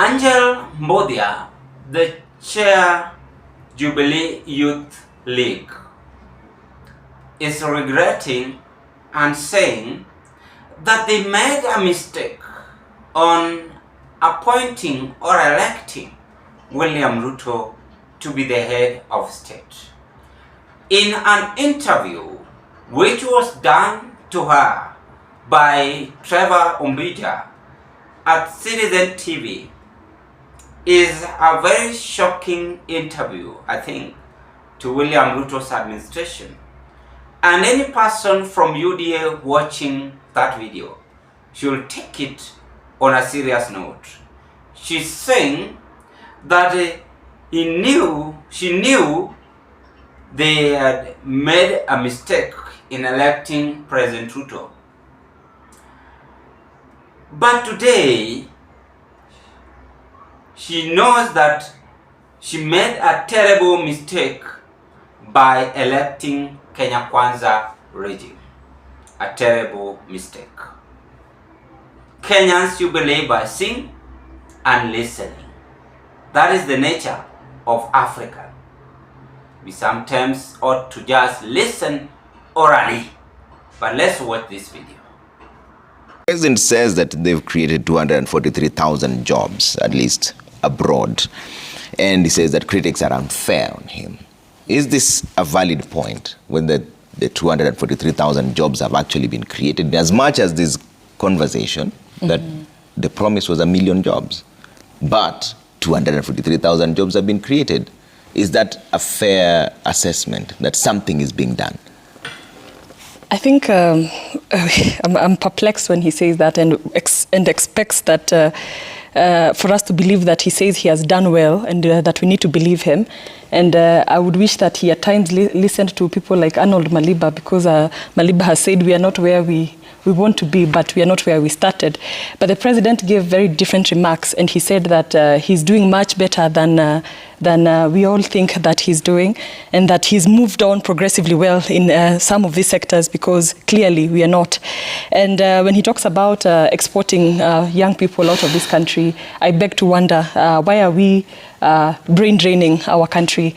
Angel Mbodia, the chair Jubilee Youth League, is regretting and saying that they made a mistake on appointing or electing William Ruto to be the head of state. In an interview which was done to her by Trevor Umbija at Citizen TV, is a very shocking interview, I think, to William Ruto's administration. And any person from UDA watching that video should take it on a serious note. She's saying that she knew they had made a mistake in electing President Ruto. But today, she knows that she made a terrible mistake by electing Kenya Kwanza regime. A terrible mistake. Kenyans should believe by seeing and listening. That is the nature of Africa. We sometimes ought to just listen orally. But let's watch this video. The president says that they've created 243,000 jobs, at least abroad. And he says that critics are unfair on him. Is this a valid point when the 243,000 jobs have actually been created, as much as this conversation that the promise was 1 million jobs, but 243,000 jobs have been created? Is that a fair assessment that something is being done? I think I'm perplexed when he says that and expects that for us to believe that he says he has done well and that we need to believe him. And I would wish that he at times listened to people like Arnold Maliba, because Maliba has said we are not where we want to be, but we are not where we started. But the president gave very different remarks, and he said that he's doing much better than we all think that he's doing, and that he's moved on progressively well in some of these sectors, because clearly we are not. And when he talks about exporting young people out of this country, I beg to wonder, why are we brain draining our country?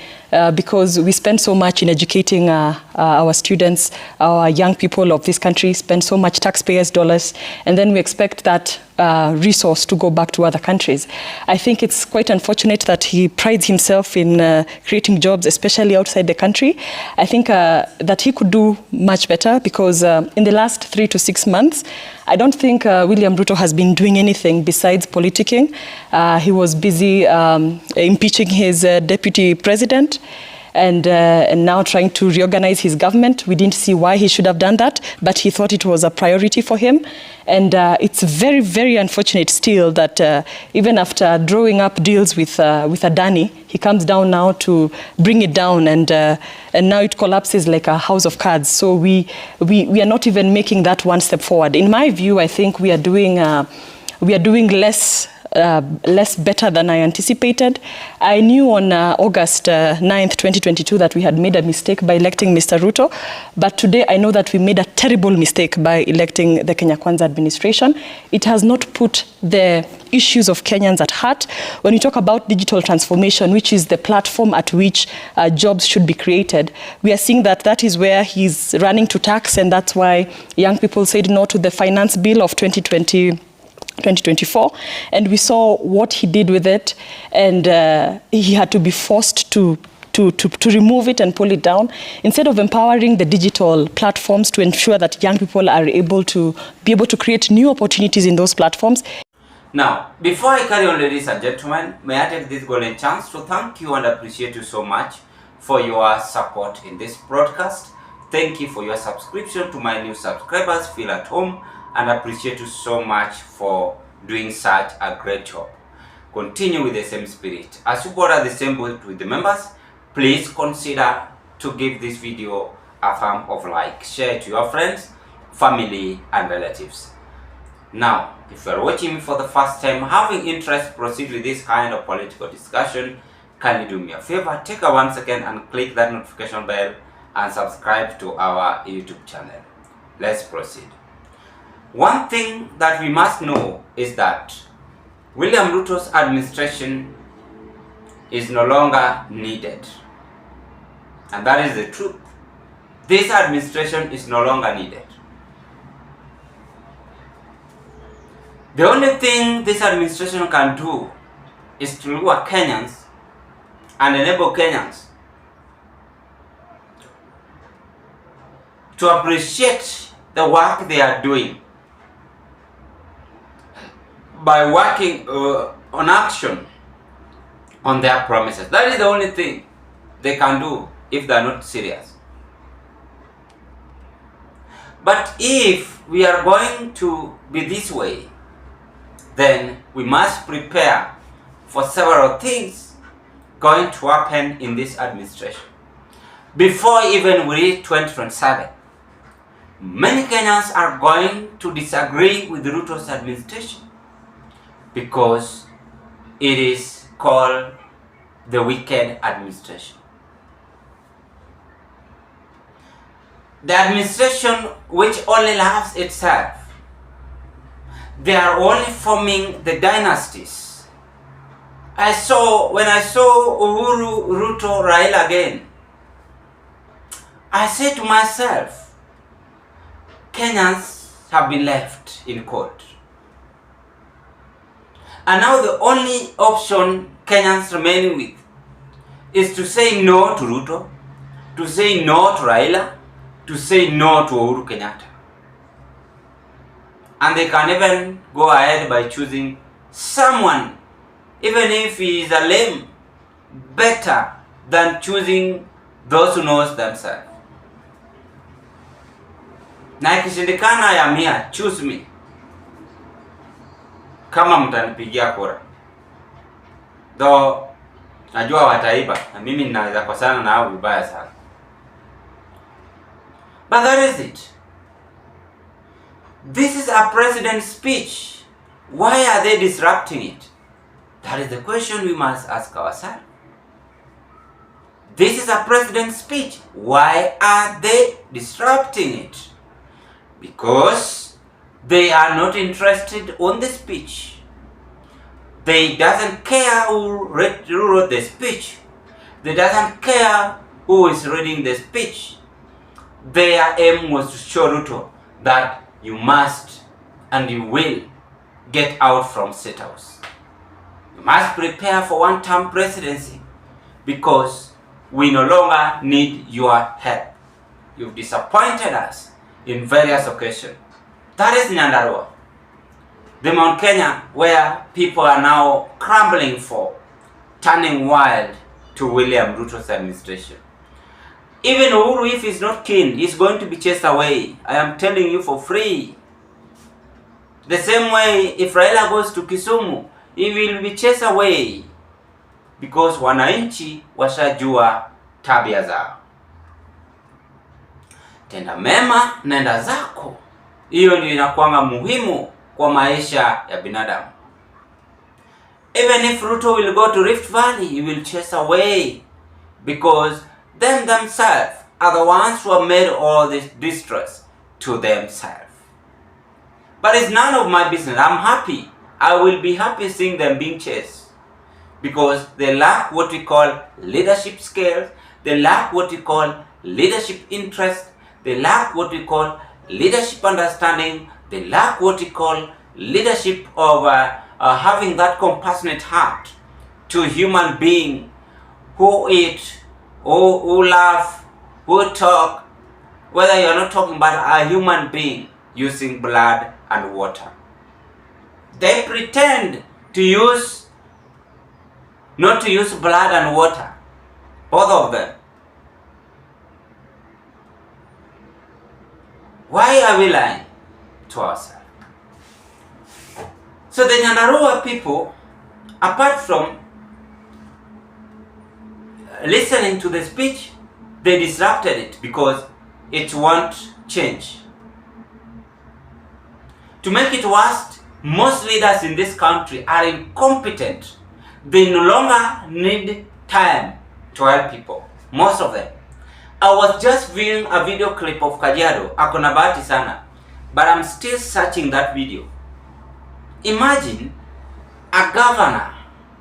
Because we spend so much in educating our students, our young people of this country spend so much taxpayers' dollars, and then we expect that resource to go back to other countries. I think it's quite unfortunate that he prides himself in creating jobs, especially outside the country. I think that he could do much better, because in the last 3 to 6 months, I don't think William Ruto has been doing anything besides politicking. He was busy impeaching his deputy president, and now trying to reorganize his government. We didn't see why he should have done that, but he thought it was a priority for him. And it's very, very unfortunate still that even after drawing up deals with Adani, he comes down now to bring it down, and now it collapses like a house of cards. So we are not even making that one step forward. In my view, I think we are doing less better than I anticipated. I knew on August 9th, 2022 that we had made a mistake by electing Mr. Ruto, but today I know that we made a terrible mistake by electing the Kenya Kwanza administration. It has not put the issues of Kenyans at heart. When you talk about digital transformation, which is the platform at which jobs should be created, we are seeing that is where he's running to tax, and that's why young people said no to the finance bill of 2024, and we saw what he did with it, and he had to be forced to remove it and pull it down, instead of empowering the digital platforms to ensure that young people are able to create new opportunities in those platforms. Now, before I carry on, ladies and gentlemen, may I take this golden chance to thank you and appreciate you so much for your support in this broadcast. Thank you for your subscription. To my new subscribers, feel at home, and appreciate you so much for doing such a great job. Continue with the same spirit. As you border the same boat with the members, please consider to give this video a thumb of like. Share it to your friends, family, and relatives. Now, if you are watching me for the first time, having interest to proceed with this kind of political discussion, kindly do me a favor, take a 1 second and click that notification bell and subscribe to our YouTube channel. Let's proceed. One thing that we must know is that William Ruto's administration is no longer needed. And that is the truth. This administration is no longer needed. The only thing this administration can do is to lure Kenyans and enable Kenyans to appreciate the work they are doing by working on action on their promises. That is the only thing they can do if they are not serious. But if we are going to be this way, then we must prepare for several things going to happen in this administration. Before even we reach 2027, many Kenyans are going to disagree with Ruto's administration because it is called the wicked administration. The administration which only loves itself. They are only forming the dynasties. When I saw Uhuru, Ruto, Raila again, I said to myself, Kenyans have been left in court. And now the only option Kenyans remain with is to say no to Ruto, to say no to Raila, to say no to Uhuru Kenyatta. And they can even go ahead by choosing someone, even if he is a lame, better than choosing those who knows themselves. Na ikishindikana I am here, choose me. Kama mtanipigia kura. Though najua wataiba na mimi ninaweza kosana na hao vibaya sana. But that is it. This is a president's speech. Why are they disrupting it? That is the question we must ask ourselves. This is a president's speech. Why are they disrupting it? Because they are not interested on the speech. They doesn't care who wrote the speech. They doesn't care who is reading the speech. Their aim was to show Ruto that you must and you will get out from State House. You must prepare for one-term presidency because we no longer need your help. You've disappointed us in various occasions. That is Nyandarua, the Mount Kenya where people are now crumbling for, turning wild to William Ruto's administration. Even Uhuru, if he's not keen, he's going to be chased away. I am telling you for free. The same way, if Raila goes to Kisumu, he will be chased away. Because wananchi washajua tabia zao. Tenda mema, nenda zako. Hiyo ndio inakuanga muhimu kwa maisha ya binadamu. Even if Ruto will go to Rift Valley, he will chase away. Because them themselves are the ones who have made all this distress to themselves. But it's none of my business. I'm happy. I will be happy seeing them being chased. Because they lack what we call leadership skills. They lack what we call leadership interest. They lack what we call leadership understanding. They lack what we call leadership of having that compassionate heart to human being who eat, who laugh, who talk, whether you are not talking about a human being using blood and water. They pretend not to use blood and water, both of them. Why are we lying to ourselves? So the Nyandarua people, apart from listening to the speech, they disrupted it because it won't change. To make it worse, most leaders in this country are incompetent. They no longer need time to help people. Most of them. I was just viewing a video clip of Kajiado, akona bahati sana, but I'm still searching that video. Imagine a governor,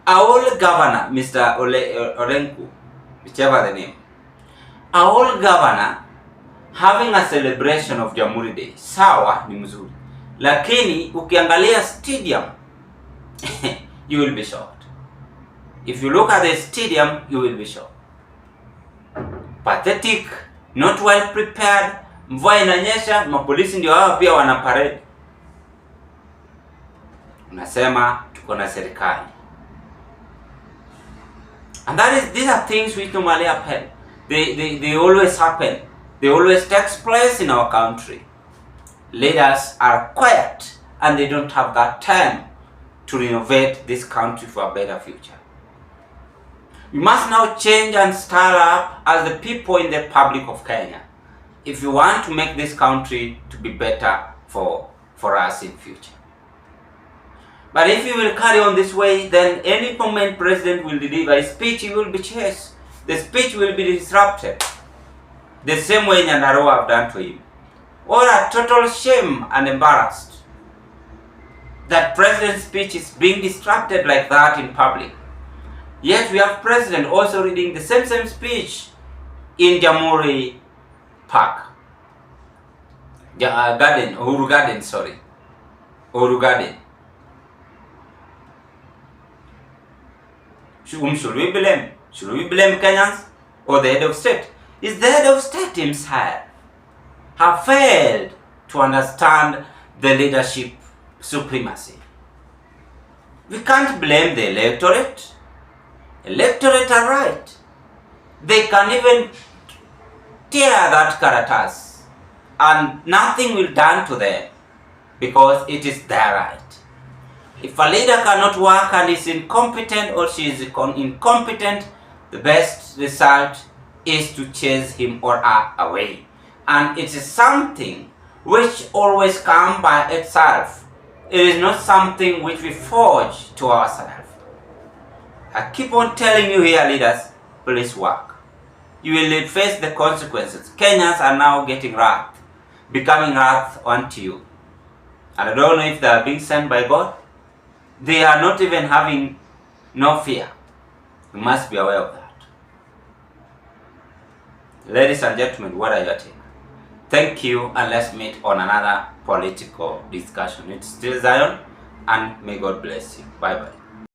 a old governor, Mr. Orenku, whichever the name, a old governor having a celebration of Jamhuri Day, sawa ni mzuri, lakini ukiangalia stadium you will be shocked. If you look at the stadium, you will be shocked. Pathetic, not well prepared. Mvua inanyesha, mapolisi ndio hao pia wana parade. Unasema tuko na serikali. And these are things which normally happen. They always happen. They always takes place in our country. Leaders are quiet and they don't have that time to renovate this country for a better future. We must now change and start up as the people in the Republic of Kenya if we want to make this country to be better for us in future. But if you will carry on this way, then any moment president will deliver a speech, he will be chased. The speech will be disrupted. The same way Nyandarua have done to him. What a total shame and embarrassed that president's speech is being disrupted like that in public. Yet we have president also reading the same speech in Jamhuri Park. Uhuru Garden. Should we blame? Should we blame Kenyans or the head of state? Is the head of state himself have failed to understand the leadership supremacy? We can't blame the electorate. Electorate are right. They can even tear that caratas and nothing will done to them because it is their right. If a leader cannot work and is incompetent or she is incompetent, the best result is to chase him or her away. And it is something which always comes by itself. It is not something which we forge to ourselves. I keep on telling you here, leaders, please work. You will face the consequences. Kenyans are now getting wrath, becoming wrath unto you. And I don't know if they are being sent by God. They are not even having no fear. You must be aware of that. Ladies and gentlemen, what are your take? Thank you, and let's meet on another political discussion. It's still Zion, and may God bless you. Bye-bye.